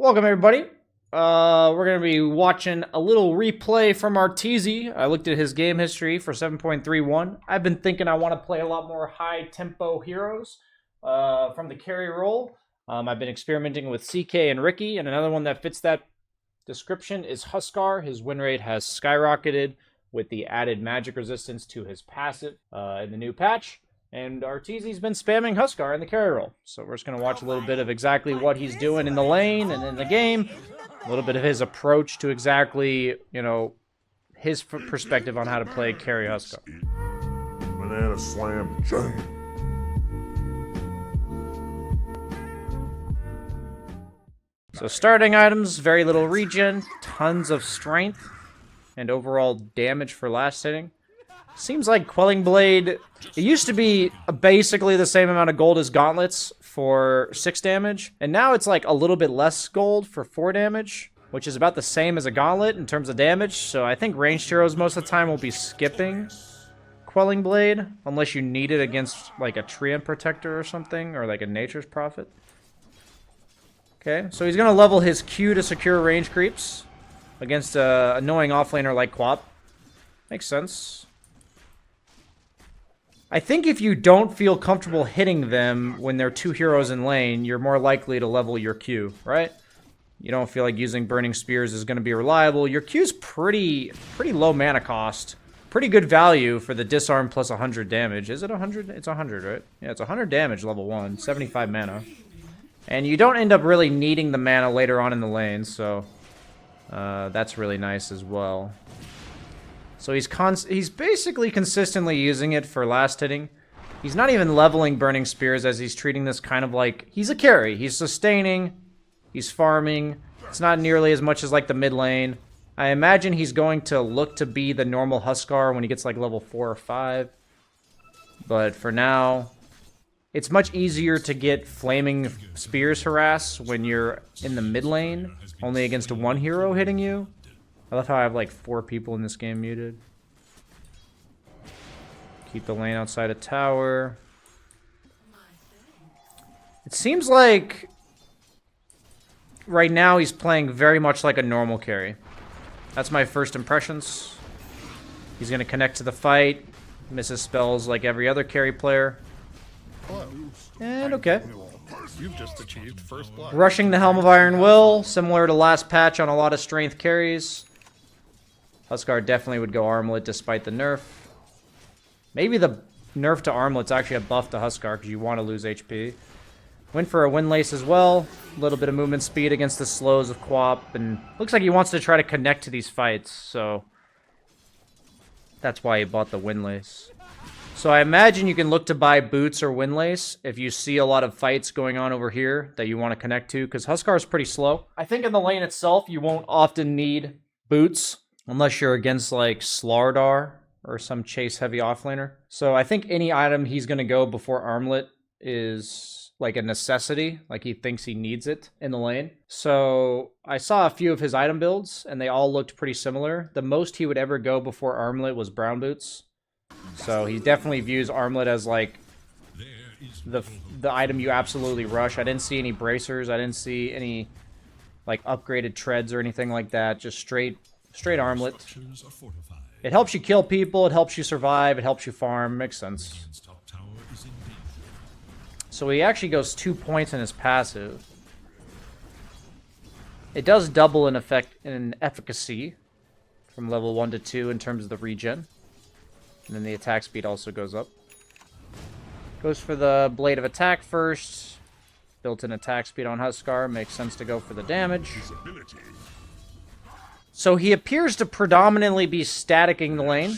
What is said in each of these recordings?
Welcome everybody. We're going to be watching a little replay from Arteezy. I looked at his game history for 7.31. I've been thinking I want to play a lot more high-tempo heroes from the carry role. I've been experimenting with CK and Ricky, and another one that fits that description is Huskar. His win rate has skyrocketed with the added magic resistance to his passive in the new patch. And Arteezy's been spamming Huskar in the carry role. So we're just going to watch a little bit of exactly what he's doing in the lane and in the game. A little bit of his approach to exactly, his perspective on how to play carry Huskar. Banana slam jam. So starting items, very little regen, tons of strength, and overall damage for last hitting. Seems like Quelling Blade, it used to be basically the same amount of gold as Gauntlets for 6 damage, and now it's like a little bit less gold for 4 damage, which is about the same as a Gauntlet in terms of damage, so I think ranged heroes most of the time will be skipping Quelling Blade, unless you need it against like a Treant Protector or something, or like a Nature's Prophet. Okay, so he's going to level his Q to secure range creeps against an annoying offlaner like Quap. Makes sense. I think if you don't feel comfortable hitting them when they're 2 heroes in lane, you're more likely to level your Q, right? You don't feel like using Burning Spears is going to be reliable. Your Q's pretty low mana cost. Pretty good value for the disarm plus 100 damage. Is it 100? It's 100, right? Yeah, it's 100 damage level 1, 75 mana. And you don't end up really needing the mana later on in the lane, so that's really nice as well. So he's basically consistently using it for last hitting. He's not even leveling Burning Spears, as he's treating this kind of like... He's a carry. He's sustaining. He's farming. It's not nearly as much as like the mid lane. I imagine he's going to look to be the normal Huskar when he gets like level 4 or 5. But for now, it's much easier to get Flaming Spears harass when you're in the mid lane, only against one hero hitting you. I love how I have like 4 people in this game muted. Keep the lane outside a tower. It seems like right now he's playing very much like a normal carry. That's my first impressions. He's going to connect to the fight. Misses spells like every other carry player. And okay. You've just achieved first blood. Rushing the Helm of Iron Will, similar to last patch on a lot of strength carries. Huskar definitely would go Armlet despite the nerf. Maybe the nerf to Armlet's actually a buff to Huskar because you want to lose HP. Went for a Windlace as well. A little bit of movement speed against the slows of Quap. And looks like he wants to try to connect to these fights, so that's why he bought the Windlace. So I imagine you can look to buy Boots or Windlace if you see a lot of fights going on over here that you want to connect to, because Huskar is pretty slow. I think in the lane itself, you won't often need Boots, unless you're against like Slardar or some chase-heavy offlaner. So I think any item he's going to go before Armlet is like a necessity, like he thinks he needs it in the lane. So I saw a few of his item builds, and they all looked pretty similar. The most he would ever go before Armlet was Brown Boots. So he definitely views Armlet as like the item you absolutely rush. I didn't see any bracers. I didn't see any like upgraded treads or anything like that. Just straight Armlet. It helps you kill people. It helps you survive. It helps you farm. Makes sense. So he actually goes 2 points in his passive. It does double in effect in efficacy from level 1 to 2 in terms of the regen. And then the attack speed also goes up. Goes for the Blade of Attack first. Built-in attack speed on Huskar. Makes sense to go for the damage. So he appears to predominantly be staticking the lane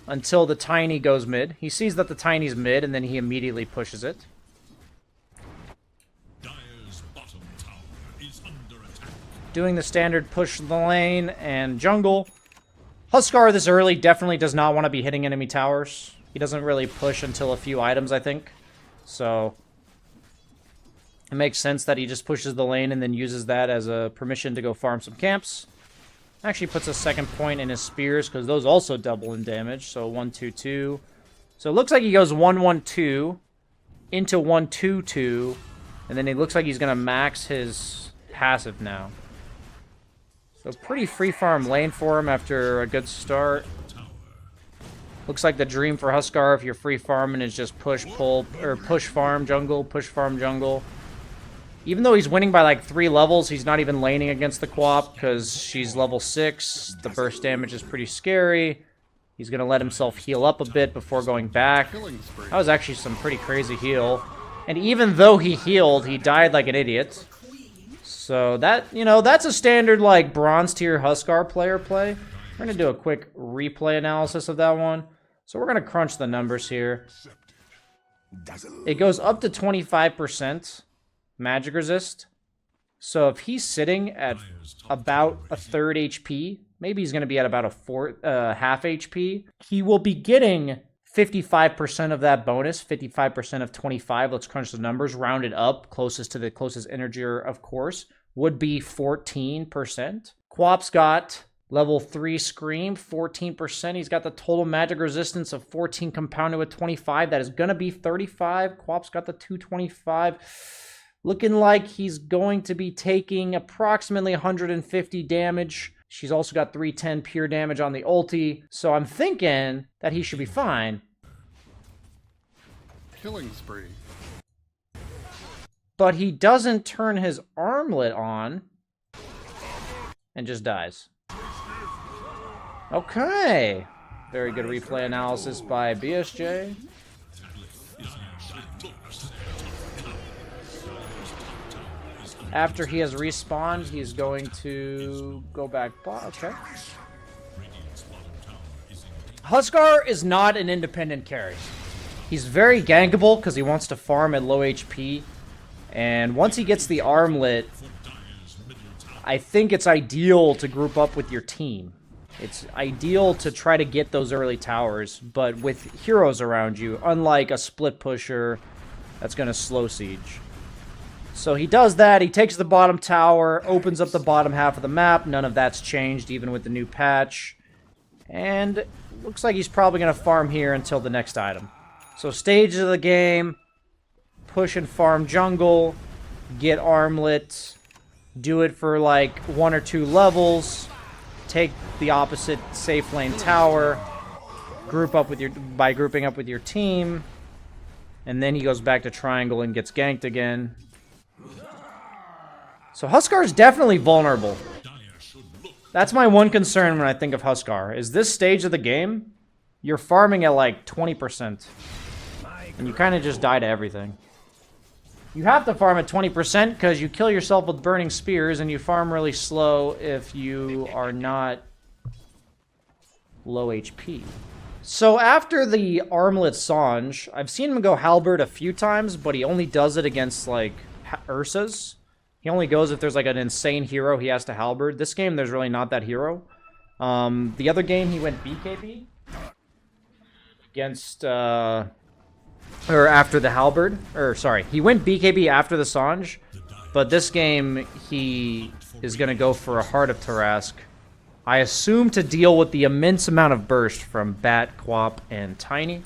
until the Tiny goes mid. He sees that the Tiny's mid, and then he immediately pushes it. Doing the standard push the lane and jungle. Huskar this early definitely does not want to be hitting enemy towers. He doesn't really push until a few items, I think. So it makes sense that he just pushes the lane and then uses that as a permission to go farm some camps. Actually puts a second point in his spears because those also double in damage. So 1-2-2. So it looks like he goes 1-1-2 into 1-2-2 And then it looks like he's going to max his passive now. So pretty free farm lane for him after a good start. Looks like the dream for Huskar if you're free farming is just push, pull, or push farm jungle, push farm jungle. Even though he's winning by like 3 levels, he's not even laning against the Quap because she's level 6. The burst damage is pretty scary. He's going to let himself heal up a bit before going back. That was actually some pretty crazy heal. And even though he healed, he died like an idiot. So that, you know, that's a standard like bronze tier Huskar player play. We're going to do a quick replay analysis of that one. So we're going to crunch the numbers here. It goes up to 25% magic resist. So if he's sitting at about a third HP, maybe he's going to be at about a half HP, he will be getting 55% of that bonus, 55% of 25. Let's crunch the numbers, round it up, closest to the closest integer, of course, would be 14%. Quap's got level 3 Scream, 14%. He's got the total magic resistance of 14 compounded with 25. That is going to be 35. Quap's got the 225. Looking like he's going to be taking approximately 150 damage. She's also got 310 pure damage on the ulti. So I'm thinking that he should be fine. Killing spree. But he doesn't turn his armlet on and just dies. Okay. Very good replay analysis by BSJ. After he has respawned, he's going to go back. Okay. Huskar is not an independent carry. He's very gankable because he wants to farm at low HP. And once he gets the armlet, I think it's ideal to group up with your team. It's ideal to try to get those early towers, but with heroes around you, unlike a split pusher that's going to slow siege. So he does that, he takes the bottom tower, opens up the bottom half of the map. None of that's changed, even with the new patch. And looks like he's probably going to farm here until the next item. So stages of the game, push and farm jungle, get armlet, do it for like 1 or 2 levels, take the opposite safe lane tower, group up with by grouping up with your team, and then he goes back to triangle and gets ganked again. So Huskar is definitely vulnerable. That's my one concern when I think of Huskar, is this stage of the game, you're farming at like 20%. And you kind of just die to everything. You have to farm at 20% because you kill yourself with burning spears, and you farm really slow if you are not low HP. So after the armlet Sange, I've seen him go halberd a few times, but he only does it against like Ursas. He only goes if there's like an insane hero he has to halberd. This game, there's really not that hero. The other game, he went BKB against, or after the halberd. Or, sorry, he went BKB after the Sange. But this game, he is going to go for a Heart of Tarask. I assume to deal with the immense amount of burst from Bat, Quap, and Tiny.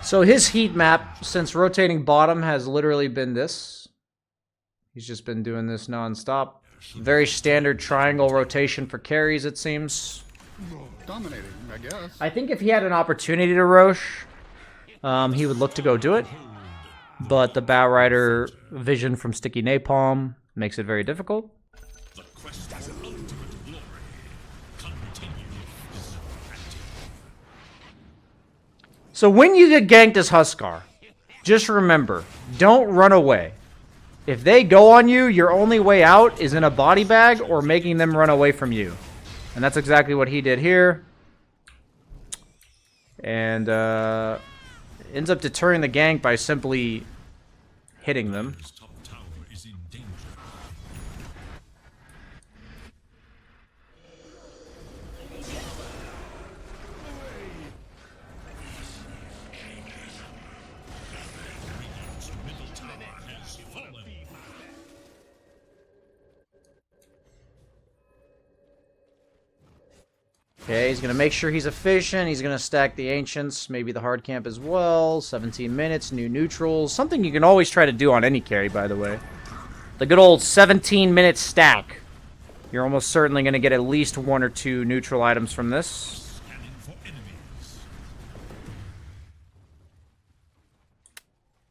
So his heat map, since rotating bottom, has literally been this. He's just been doing this non-stop. Very standard triangle rotation for carries, it seems. Dominating, I guess. I think if he had an opportunity to Roche, he would look to go do it. But the Batrider vision from Sticky Napalm makes it very difficult. So when you get ganked as Huskar, just remember, don't run away. If they go on you, your only way out is in a body bag or making them run away from you. And that's exactly what he did here. And ends up deterring the gank by simply hitting them. Okay, he's going to make sure he's efficient. He's going to stack the Ancients, maybe the hard camp as well. 17 minutes, new neutrals. Something you can always try to do on any carry, by the way. The good old 17-minute stack. You're almost certainly going to get at least 1 or 2 neutral items from this.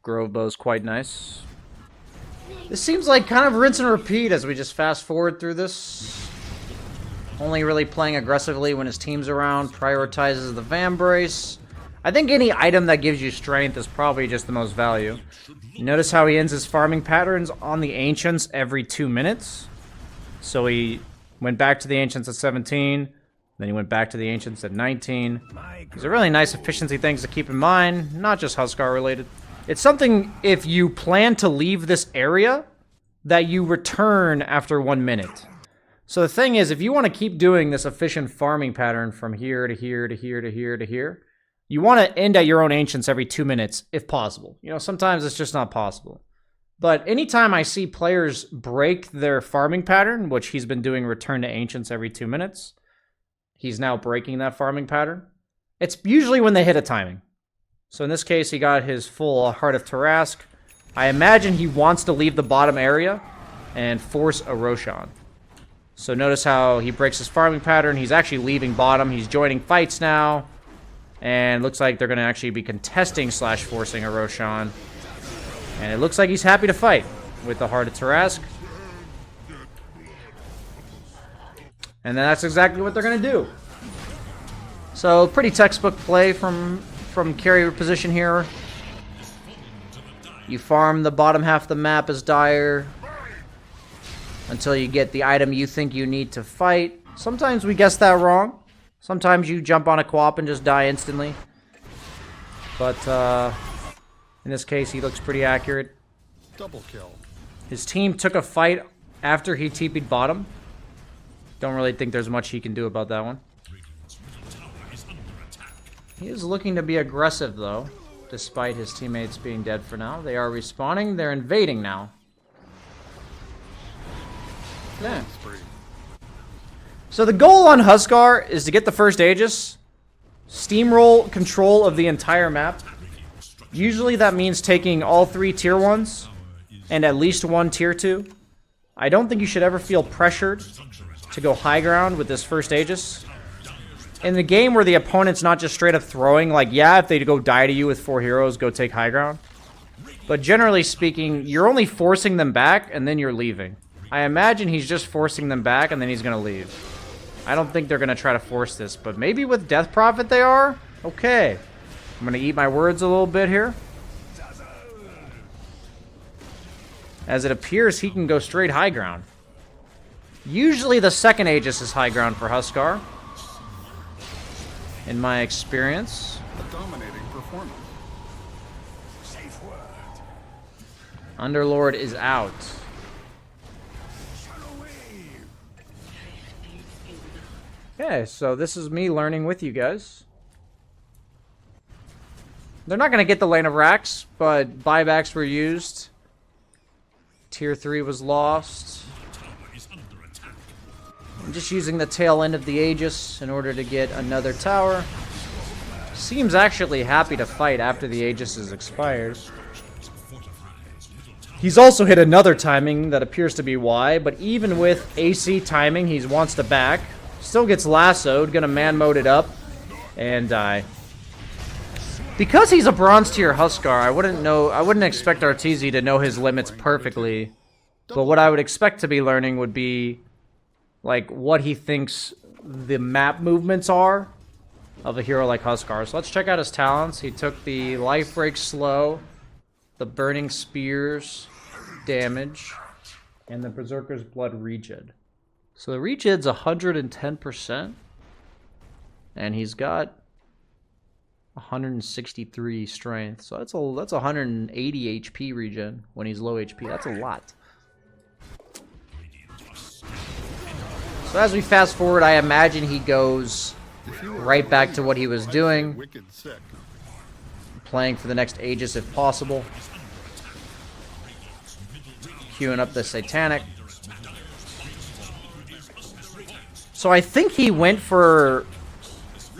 Grove Bow's quite nice. This seems like kind of rinse and repeat as we just fast forward through this. Only really playing aggressively when his team's around. Prioritizes the Vambrace. I think any item that gives you strength is probably just the most value. Notice how he ends his farming patterns on the Ancients every 2 minutes. So he went back to the Ancients at 17. Then he went back to the Ancients at 19. These are really nice efficiency things to keep in mind. Not just Huskar related. It's something, if you plan to leave this area, that you return after 1 minute. So the thing is, if you want to keep doing this efficient farming pattern from here to here to here to here to here, you want to end at your own Ancients every 2 minutes, if possible. You know, sometimes it's just not possible. But anytime I see players break their farming pattern, which he's been doing return to Ancients every 2 minutes, he's now breaking that farming pattern. It's usually when they hit a timing. So in this case, he got his full Heart of Tarask. I imagine he wants to leave the bottom area and force a Roshan. So notice how he breaks his farming pattern. He's actually leaving bottom. He's joining fights now. And looks like they're going to actually be contesting / forcing a Roshan. And it looks like he's happy to fight with the Heart of Tarask. And that's exactly what they're going to do. So pretty textbook play from carrier position here. You farm the bottom half of the map as Dire until you get the item you think you need to fight. Sometimes we guess that wrong. Sometimes you jump on a co-op and just die instantly. But in this case, he looks pretty accurate. Double kill. His team took a fight after he TP'd bottom. Don't really think there's much he can do about that one. He is looking to be aggressive, though, despite his teammates being dead for now. They are respawning. They're invading now. Yeah. So the goal on Huskar is to get the first Aegis, steamroll control of the entire map. Usually that means taking all 3 tier 1s and at least 1 tier 2. I don't think you should ever feel pressured to go high ground with this first Aegis. In the game where the opponent's not just straight up throwing, like, yeah, if they go die to you with 4 heroes, go take high ground. But generally speaking, you're only forcing them back and then you're leaving. I imagine he's just forcing them back and then he's going to leave. I don't think they're going to try to force this, but maybe with Death Prophet they are? Okay. I'm going to eat my words a little bit here. As it appears, he can go straight high ground. Usually the second Aegis is high ground for Huskar, in my experience. A dominating performance. Safe word. Underlord is out. Okay, so this is me learning with you guys. They're not going to get the lane of racks, but buybacks were used. Tier 3 was lost. I'm just using the tail end of the Aegis in order to get another tower. Seems actually happy to fight after the Aegis is expired. He's also hit another timing that appears to be Y, but even with AC timing, he wants to back. Still gets lassoed, gonna man mode it up, and die. Because he's a bronze tier Huskar, I wouldn't expect Arteezy to know his limits perfectly. But what I would expect to be learning would be like what he thinks the map movements are of a hero like Huskar. So let's check out his talents. He took the Life Break Slow, the Burning Spears damage, and the Berserker's Blood Regid. So the Regid's 110%, and he's got 163 strength. So that's 180 HP regen when he's low HP. That's a lot. So as we fast forward, I imagine he goes right back to what he was doing, playing for the next Aegis if possible, queuing up the Satanic. So I think he went for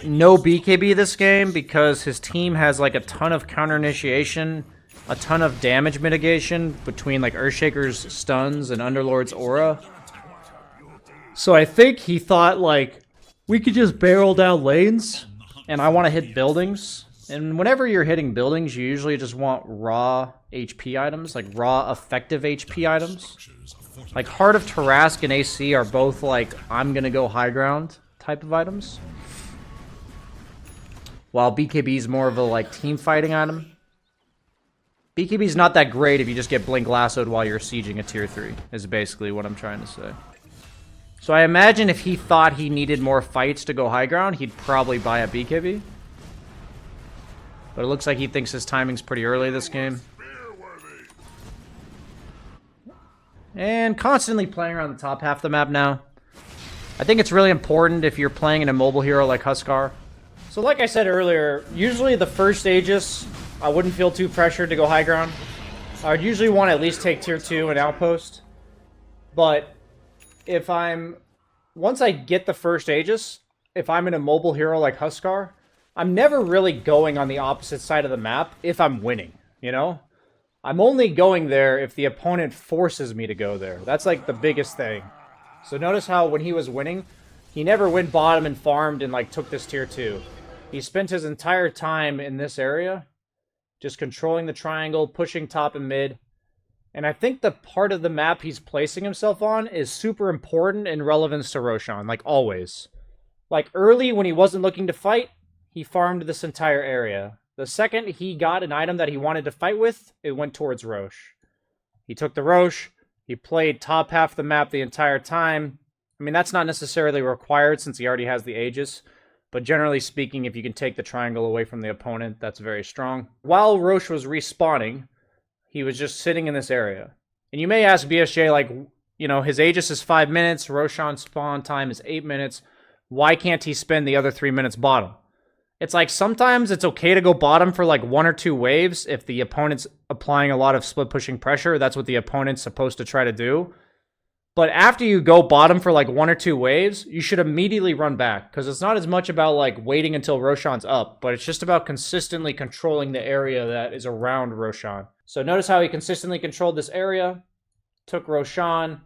no BKB this game because his team has like a ton of counter initiation, a ton of damage mitigation between like Earthshaker's stuns and Underlord's aura. So I think he thought like, we could just barrel down lanes and I want to hit buildings. And whenever you're hitting buildings, you usually just want raw HP items, like raw effective HP items. Like Heart of Tarask and AC are both like, I'm going to go high ground type of items. While BKB is more of a like team fighting item. BKB is not that great if you just get blink lassoed while you're sieging a tier 3, is basically what I'm trying to say. So I imagine if he thought he needed more fights to go high ground, he'd probably buy a BKB. But it looks like he thinks his timing's pretty early this game. And constantly playing around the top half of the map now. I think it's really important if you're playing an immobile hero like Huskar. So like I said earlier, usually the first Aegis, I wouldn't feel too pressured to go high ground. I would usually want to at least take tier 2 and outpost. But if once I get the first Aegis, if I'm an immobile hero like Huskar, I'm never really going on the opposite side of the map if I'm winning, you know? I'm only going there if the opponent forces me to go there. That's like the biggest thing. So notice how when he was winning, he never went bottom and farmed and like took this tier 2. He spent his entire time in this area, just controlling the triangle, pushing top and mid. And I think the part of the map he's placing himself on is super important in relevance to Roshan, like always. Like early when he wasn't looking to fight, he farmed this entire area. The second he got an item that he wanted to fight with, it went towards Rosh. He took the Rosh, he played top half of the map the entire time. I mean, that's not necessarily required since he already has the Aegis. But generally speaking, if you can take the triangle away from the opponent, that's very strong. While Rosh was respawning, he was just sitting in this area. And you may ask BSJ, like, you know, his Aegis is 5 minutes, Roshan's spawn time is 8 minutes. Why can't he spend the other 3 minutes bottom? It's like sometimes it's okay to go bottom for like 1 or 2 waves if the opponent's applying a lot of split pushing pressure. That's what the opponent's supposed to try to do. But after you go bottom for like 1 or 2 waves, you should immediately run back. Because it's not as much about like waiting until Roshan's up, but it's just about consistently controlling the area that is around Roshan. So notice how he consistently controlled this area, took Roshan,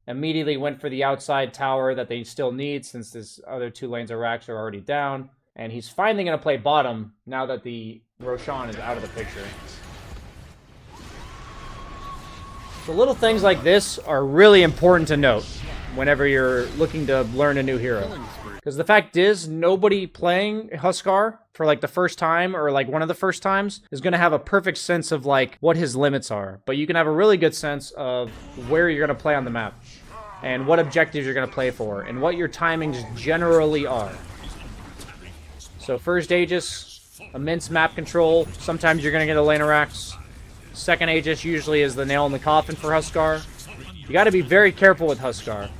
immediately went for the outside tower that they still need since this other 2 lanes of racks are already down. And he's finally going to play bottom now that the Roshan is out of the picture. So little things like this are really important to note whenever you're looking to learn a new hero. Because the fact is, nobody playing Huskar for like the first time or like one of the first times is going to have a perfect sense of like what his limits are. But you can have a really good sense of where you're going to play on the map and what objectives you're going to play for and what your timings generally are. So first Aegis, immense map control. Sometimes you're going to get a lane of racks. Second Aegis usually is the nail in the coffin for Huskar. You got to be very careful with Huskar.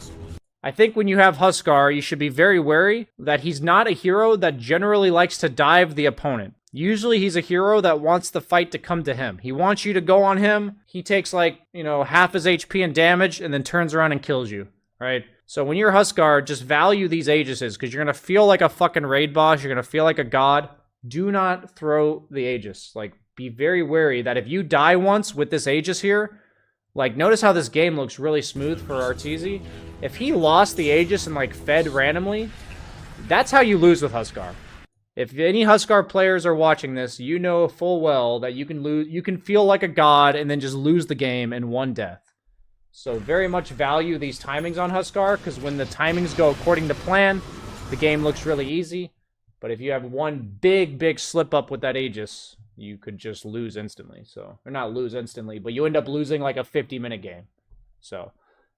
I think when you have Huskar, you should be very wary that he's not a hero that generally likes to dive the opponent. Usually he's a hero that wants the fight to come to him. He wants you to go on him. He takes like, you know, half his HP and damage and then turns around and kills you, right? So when you're Huskar, just value these Aegises because you're going to feel like a fucking raid boss. You're going to feel like a god. Do not throw the Aegis. Like, be very wary that if you die once with this Aegis here, like, notice how this game looks really smooth for Arteezy. If he lost the Aegis and, like, fed randomly, that's how you lose with Huskar. If any Huskar players are watching this, you know full well that you can lose. You can feel like a god and then just lose the game in 1 death. So very much value these timings on Huskar, because when the timings go according to plan, the game looks really easy. But if you have one big slip up with that Aegis, you could just lose instantly. So, or not lose instantly, but you end up losing like a 50-minute game. So,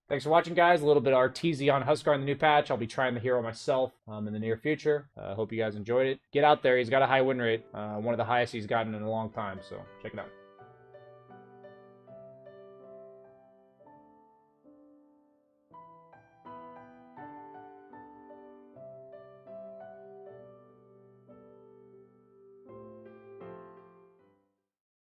thanks for watching, guys. A little bit of Arteezy on Huskar in the new patch. I'll be trying the hero myself in the near future. Hope you guys enjoyed it. Get out there. He's got a high win rate. One of the highest he's gotten in a long time. So, check it out.